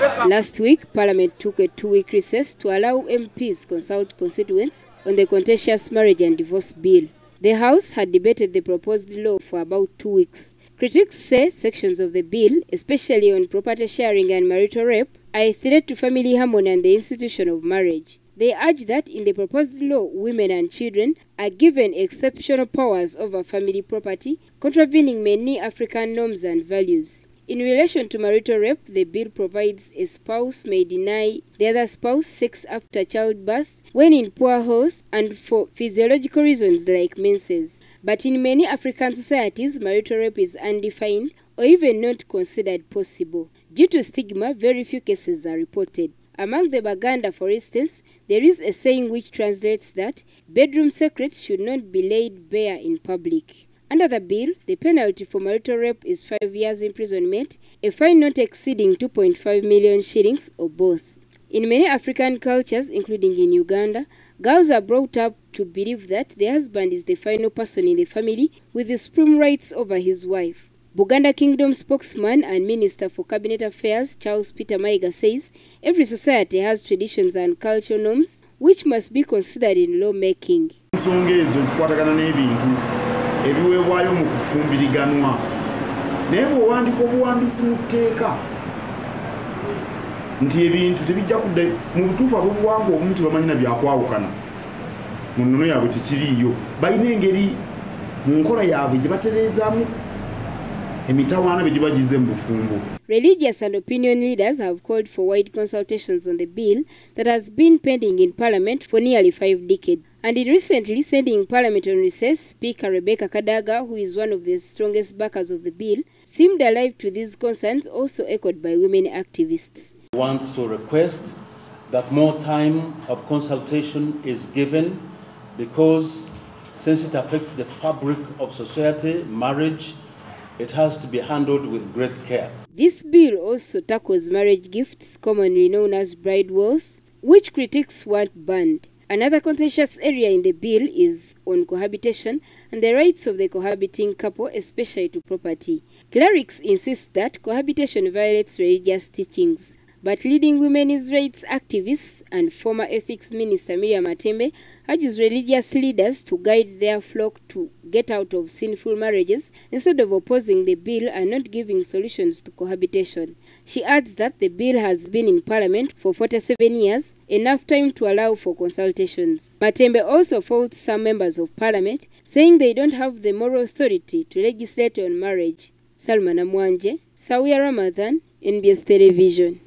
Last week, Parliament took a 2-week recess to allow MPs consult constituents on the contentious marriage and divorce bill. The House had debated the proposed law for about 2 weeks. Critics say sections of the bill, especially on property sharing and marital rape, are a threat to family harmony and the institution of marriage. They urge that in the proposed law, women and children are given exceptional powers over family property, contravening many African norms and values. In relation to marital rape, the bill provides a spouse may deny the other spouse sex after childbirth, when in poor health, and for physiological reasons like menses. But in many African societies, marital rape is undefined or even not considered possible. Due to stigma, very few cases are reported. Among the Baganda, for instance, there is a saying which translates that bedroom secrets should not be laid bare in public. Under the bill, the penalty for marital rape is 5 years imprisonment, a fine not exceeding 2.5 million shillings or both. In many African cultures, including in Uganda, girls are brought up to believe that the husband is the final person in the family with the supreme rights over his wife. Buganda Kingdom spokesman and Minister for Cabinet Affairs Charles Peter Mayiga says every society has traditions and cultural norms which must be considered in lawmaking. Ebiweebwayo mu kufumbiriganwa naye bw'owandiika obuwandiisi mu tteeka nti ebintu tebijja kudda mu butuufu ab'obuwangwa obumu tebamanyina byakwawukana mu nnono yaabwe tekiriiyo balina engeri mu nkola yaabwe gye batereezaamu emitawaana be gye bagize mu bufumbo. Religious and opinion leaders have called for wide consultations on the bill that has been pending in Parliament for nearly 5 decades. And in recently sending Parliament on recess, Speaker Rebecca Kadaga, who is one of the strongest backers of the bill, seemed alive to these concerns, also echoed by women activists. I want to request that more time of consultation is given because since it affects the fabric of society, marriage, it has to be handled with great care. This bill also tackles marriage gifts, commonly known as bride wealth, which critics want banned. Another contentious area in the bill is on cohabitation and the rights of the cohabiting couple, especially to property. Clerics insist that cohabitation violates religious teachings. But leading women's rights activists and former ethics minister Miriam Matembe urges religious leaders to guide their flock to get out of sinful marriages instead of opposing the bill and not giving solutions to cohabitation. She adds that the bill has been in Parliament for 47 years, enough time to allow for consultations. Matembe also faults some members of Parliament, saying they don't have the moral authority to legislate on marriage. Salma Namwanje, Sawia Ramadhan, NBS Television.